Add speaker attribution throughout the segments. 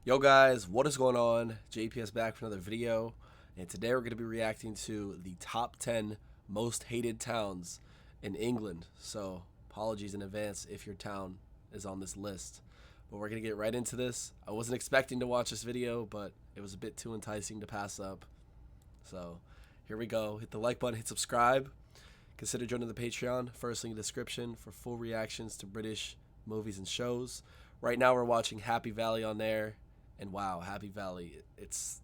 Speaker 1: Yo guys, what is going on? JPS back for another video, and today we're going to be reacting to the top 10 most hated towns in England. So apologies in advance if your town is on this list, but we're going to get right into this. I wasn't expecting to watch this video, but it was a bit too enticing to pass up. So here we go. Hit the like button, hit subscribe. Consider joining the Patreon, first link in the description for full reactions to British movies and shows. Right now we're watching Happy Valley on there. And wow, Happy Valley, it's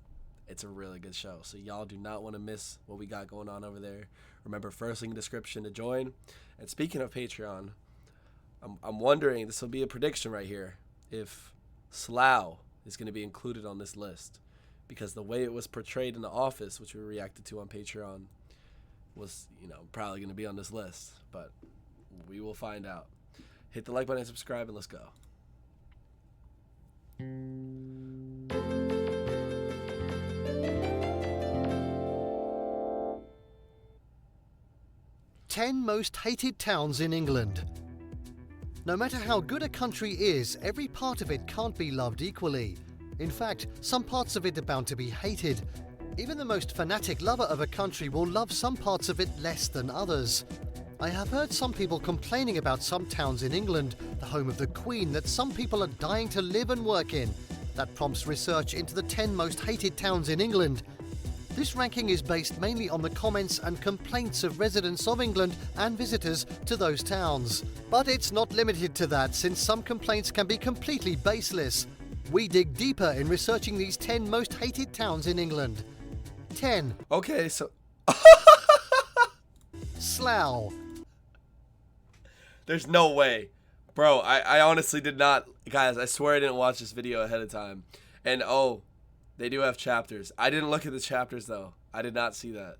Speaker 1: a really good show. So y'all do not want to miss what we got going on over there. Remember, first link in the description to join. And speaking of Patreon, I'm wondering, this will be a prediction right here, if Slough is going to be included on this list. Because the way it was portrayed in The Office, which we reacted to on Patreon, was, probably going to be on this list. But we will find out. Hit the like button and subscribe, and let's go.
Speaker 2: 10 most hated towns in England. No matter how good a country is, every part of it can't be loved equally. In fact, some parts of it are bound to be hated. Even the most fanatic lover of a country will love some parts of it less than others. I have heard some people complaining about some towns in England, the home of the Queen, that some people are dying to live and work in. That prompts research into the 10 most hated towns in England. This ranking is based mainly on the comments and complaints of residents of England and visitors to those towns. But it's not limited to that, since some complaints can be completely baseless. We dig deeper in researching these 10 most hated towns in England. 10.
Speaker 1: Okay, so...
Speaker 2: Slough.
Speaker 1: There's no way. Bro, I honestly did not... Guys, I swear I didn't watch this video ahead of time. And oh, they do have chapters. I didn't look at the chapters, though. I did not see that.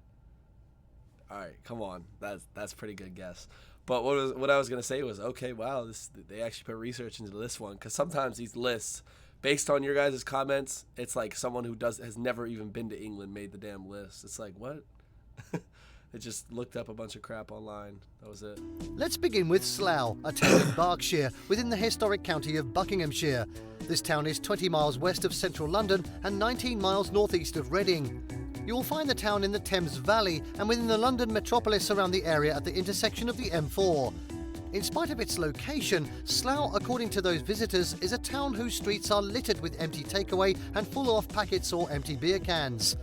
Speaker 1: Alright, come on. That's a pretty good guess. But what I was going to say was, okay, wow, they actually put research into this one. Because sometimes these lists, based on your guys' comments, it's like someone who has never even been to England made the damn list. It's like, what? They just looked up a bunch of crap online. That was it.
Speaker 2: Let's begin with Slough, a town in Berkshire, within the historic county of Buckinghamshire. This town is 20 miles west of central London and 19 miles northeast of Reading. You will find the town in the Thames Valley and within the London metropolis around the area at the intersection of the M4. In spite of its location, Slough, according to those visitors, is a town whose streets are littered with empty takeaway and full-off packets or empty beer cans.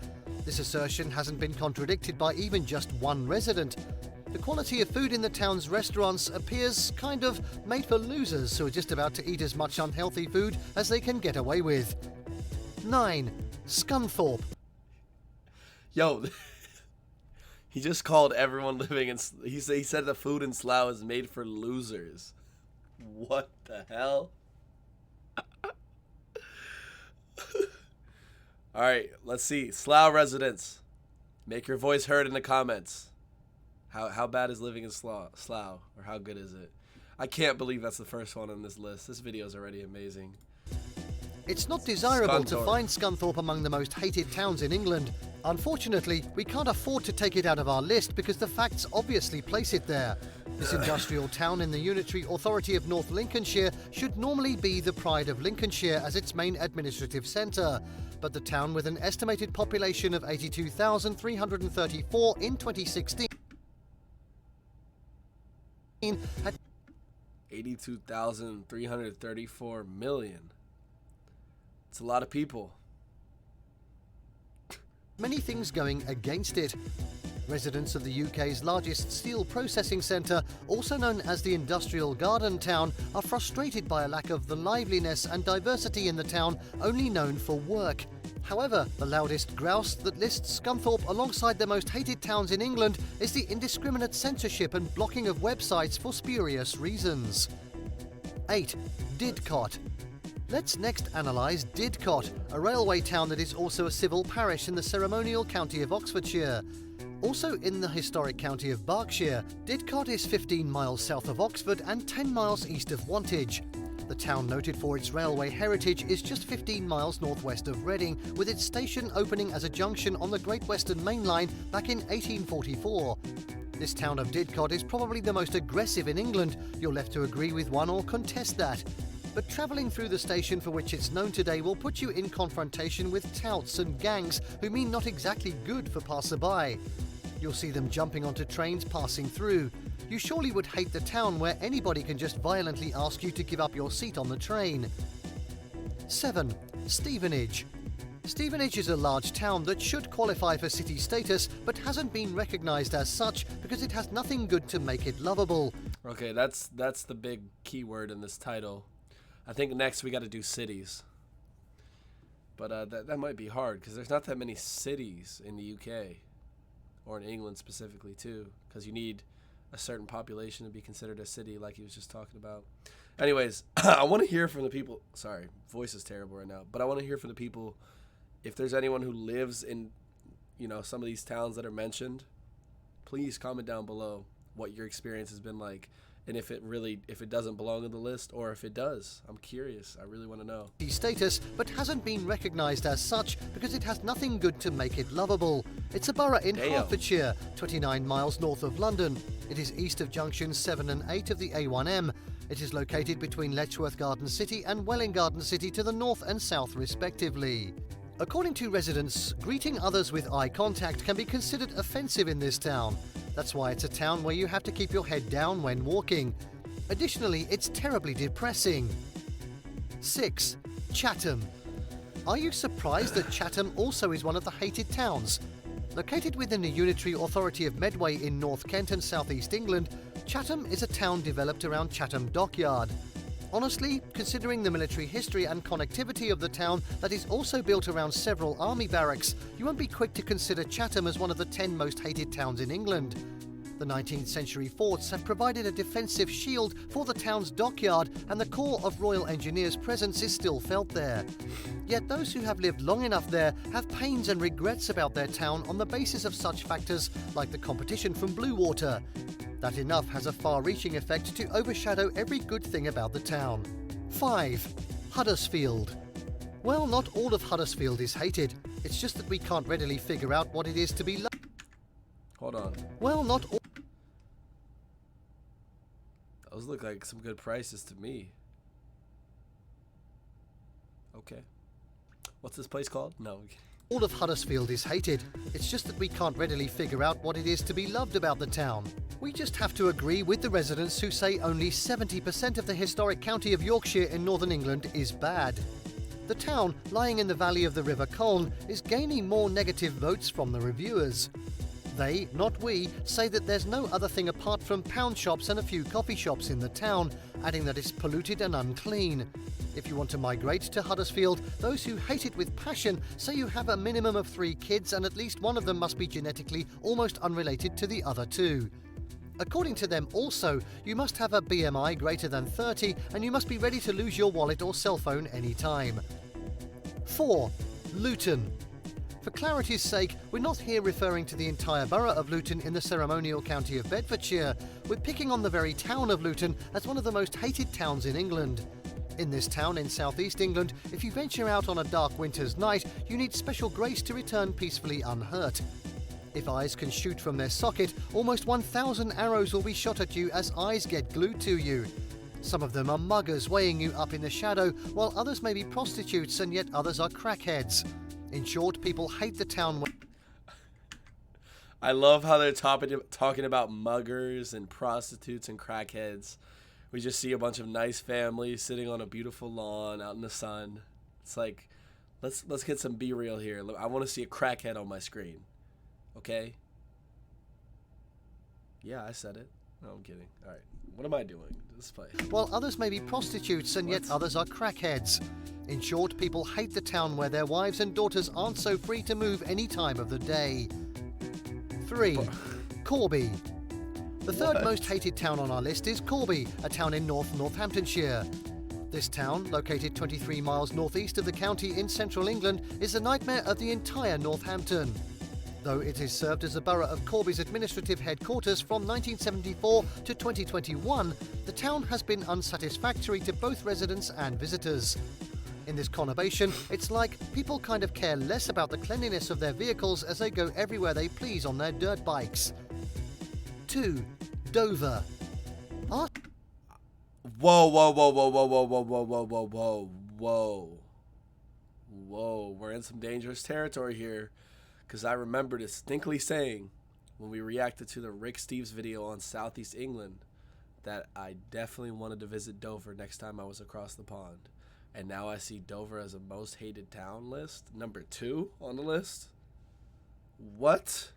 Speaker 2: This assertion hasn't been contradicted by even just one resident. The quality of food in the town's restaurants appears kind of made for losers who are just about to eat as much unhealthy food as they can get away with. 9. Scunthorpe.
Speaker 1: Yo, he just called everyone living in... He said the food in Slough is made for losers. What the hell? Alright, let's see. Slough residents, make your voice heard in the comments. How bad is living in Slough? Or how good is it? I can't believe that's the first one on this list. This video is already amazing.
Speaker 2: It's not desirable to find Scunthorpe among the most hated towns in England. Unfortunately, we can't afford to take it out of our list because the facts obviously place it there. This industrial town in the Unitary Authority of North Lincolnshire should normally be the pride of Lincolnshire as its main administrative centre. But the town, with an estimated population of 82,334 in 2016, had
Speaker 1: 82,334 million. It's a lot of people.
Speaker 2: Many things going against it. Residents of the UK's largest steel processing centre, also known as the Industrial Garden Town, are frustrated by a lack of the liveliness and diversity in the town only known for work. However, the loudest grouse that lists Scunthorpe alongside the most hated towns in England is the indiscriminate censorship and blocking of websites for spurious reasons. 8. Didcot. Let's next analyse Didcot, a railway town that is also a civil parish in the ceremonial county of Oxfordshire. Also in the historic county of Berkshire, Didcot is 15 miles south of Oxford and 10 miles east of Wantage. The town, noted for its railway heritage, is just 15 miles northwest of Reading, with its station opening as a junction on the Great Western Main Line back in 1844. This town of Didcot is probably the most aggressive in England. You're left to agree with one or contest that. But travelling through the station for which it's known today will put you in confrontation with touts and gangs who mean not exactly good for passerby. You'll see them jumping onto trains passing through. You surely would hate the town where anybody can just violently ask you to give up your seat on the train. 7. Stevenage. Stevenage is a large town that should qualify for city status but hasn't been recognised as such because it has nothing good to make it lovable.
Speaker 1: Okay, that's the big keyword in this title. I think next we got to do cities. But that might be hard because there's not that many cities in the UK or in England specifically too, because you need a certain population to be considered a city like he was just talking about. Anyways, I want to hear from the people. Sorry, voice is terrible right now, but I want to hear from the people. If there's anyone who lives in, some of these towns that are mentioned, please comment down below what your experience has been like, and if it doesn't belong on the list, or if it does. I'm curious. I really want to know.
Speaker 2: Status, but hasn't been recognised as such because it has nothing good to make it lovable. It's a borough in Hertfordshire, 29 miles north of London. It is east of junctions 7 and 8 of the A1M. It is located between Letchworth Garden City and Welwyn Garden City to the north and south respectively. According to residents, greeting others with eye contact can be considered offensive in this town. That's why it's a town where you have to keep your head down when walking. Additionally, it's terribly depressing. 6. Chatham. Are you surprised that Chatham also is one of the hated towns? Located within the unitary authority of Medway in North Kent and South East England, Chatham is a town developed around Chatham Dockyard. Honestly, considering the military history and connectivity of the town that is also built around several army barracks, you won't be quick to consider Chatham as one of the 10 most hated towns in England. The 19th century forts have provided a defensive shield for the town's dockyard, and the core of Royal Engineers' presence is still felt there. Yet those who have lived long enough there have pains and regrets about their town on the basis of such factors like the competition from blue water. That enough has a far-reaching effect to overshadow every good thing about the town. 5. Huddersfield. Well, not all of Huddersfield is hated. It's just that we can't readily figure out what it is to be loved.
Speaker 1: Hold on.
Speaker 2: Well, not all.
Speaker 1: Those look like some good prices to me. Okay. What's this place called? No.
Speaker 2: All of Huddersfield is hated. It's just that we can't readily figure out what it is to be loved about the town. We just have to agree with the residents who say only 70% of the historic county of Yorkshire in northern England is bad. The town, lying in the valley of the River Colne, is gaining more negative votes from the reviewers. They, not we, say that there's no other thing apart from pound shops and a few coffee shops in the town, adding that it's polluted and unclean. If you want to migrate to Huddersfield, those who hate it with passion say you have a minimum of 3 kids and at least one of them must be genetically almost unrelated to the other 2. According to them also, you must have a BMI greater than 30 and you must be ready to lose your wallet or cell phone any time. 4. Luton. For clarity's sake, we're not here referring to the entire borough of Luton in the ceremonial county of Bedfordshire. We're picking on the very town of Luton as one of the most hated towns in England. In this town in southeast England, if you venture out on a dark winter's night, you need special grace to return peacefully unhurt. If eyes can shoot from their socket, almost 1,000 arrows will be shot at you as eyes get glued to you. Some of them are muggers weighing you up in the shadow, while others may be prostitutes and yet others are crackheads. In short, people hate the town.
Speaker 1: I love how they're talking about muggers and prostitutes and crackheads. We just see a bunch of nice families sitting on a beautiful lawn out in the sun. It's like, let's get some Be Real here. I want to see a crackhead on my screen. Okay? Yeah, I said it. No, I'm kidding. All right. What am I doing? This place.
Speaker 2: While others may be prostitutes and yet others are crackheads. In short, people hate the town where their wives and daughters aren't so free to move any time of the day. 3. Corby. The third most hated town on our list is Corby, a town in Northamptonshire. This town, located 23 miles northeast of the county in central England, is a nightmare of the entire Northampton. Though it is served as a borough of Corby's administrative headquarters from 1974 to 2021, the town has been unsatisfactory to both residents and visitors. In this conurbation, it's like people kind of care less about the cleanliness of their vehicles as they go everywhere they please on their dirt bikes. 2. Dover.
Speaker 1: Whoa, whoa, whoa, whoa, whoa, whoa, whoa, whoa, whoa, whoa, whoa, whoa. Whoa, we're in some dangerous territory here. Because I remember distinctly saying when we reacted to the Rick Steves video on Southeast England that I definitely wanted to visit Dover next time I was across the pond. And now I see Dover as a most hated town list. Number 2 on the list. What?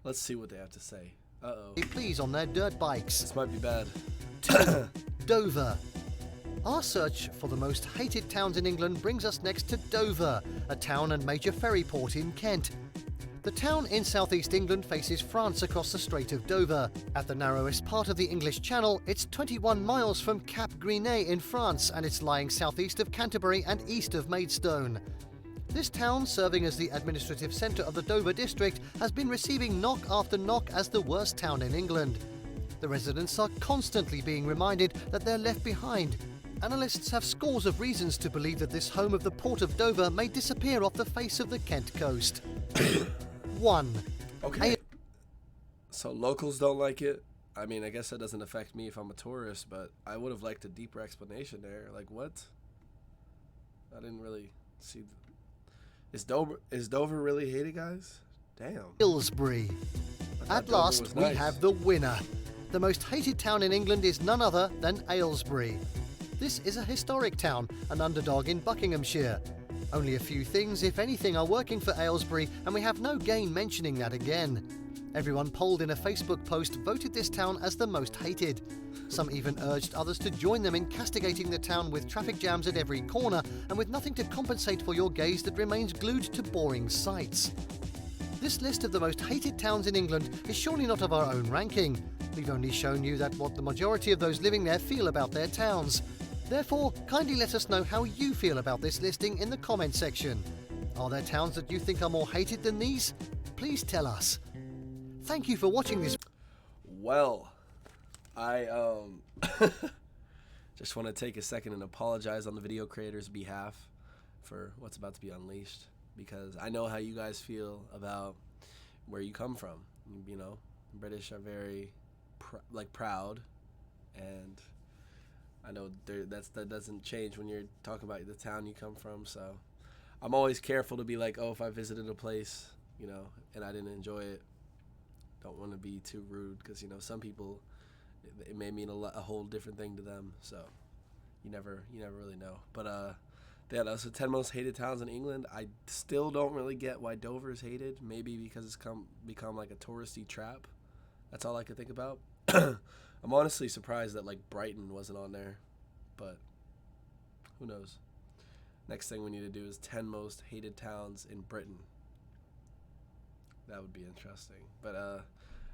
Speaker 1: Let's see what they have to say. Uh-oh.
Speaker 2: Please on their dirt bikes.
Speaker 1: This might be bad.
Speaker 2: Dover. Our search for the most hated towns in England brings us next to Dover, a town and major ferry port in Kent. The town in southeast England faces France across the Strait of Dover. At the narrowest part of the English Channel, it's 21 miles from Cap Gris-Nez in France, and it's lying southeast of Canterbury and east of Maidstone. This town, serving as the administrative centre of the Dover district, has been receiving knock after knock as the worst town in England. The residents are constantly being reminded that they're left behind. Analysts have scores of reasons to believe that this home of the Port of Dover may disappear off the face of the Kent coast. 1.
Speaker 1: Okay. So locals don't like it. I mean, I guess that doesn't affect me if I'm a tourist, but I would have liked a deeper explanation there. Like, what? I didn't really see. Is Dover really hated, guys? Damn.
Speaker 2: Aylesbury. At last, we have the winner. The most hated town in England is none other than Aylesbury. This is a historic town, an underdog in Buckinghamshire. Only a few things, if anything, are working for Aylesbury, and we have no gain mentioning that again. Everyone polled in a Facebook post voted this town as the most hated. Some even urged others to join them in castigating the town with traffic jams at every corner and with nothing to compensate for your gaze that remains glued to boring sights. This list of the most hated towns in England is surely not of our own ranking. We've only shown you that what the majority of those living there feel about their towns. Therefore, kindly let us know how you feel about this listing in the comment section. Are there towns that you think are more hated than these? Please tell us. Thank you for watching this.
Speaker 1: Well, I just want to take a second and apologize on the video creator's behalf for what's about to be unleashed, because I know how you guys feel about where you come from. You know, British are very proud, and I know that doesn't change when you're talking about the town you come from. So I'm always careful to be like, oh, if I visited a place, you know, and I didn't enjoy it, don't want to be too rude, because, you know, some people, it may mean a whole different thing to them. So you never really know. But yeah, those are 10 most hated towns in England. I still don't really get why Dover is hated. Maybe because it's become like a touristy trap. That's all I could think about. I'm honestly surprised that like Brighton wasn't on there, but who knows. Next thing we need to do is 10 most hated towns in Britain. That would be interesting. But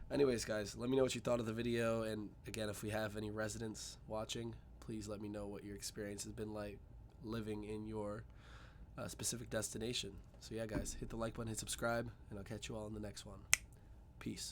Speaker 1: anyways, guys, let me know what you thought of the video, and again, if we have any residents watching, please let me know what your experience has been like living in your specific destination. So yeah, guys, hit the like button, hit subscribe, and I'll catch you all in the next one. Peace.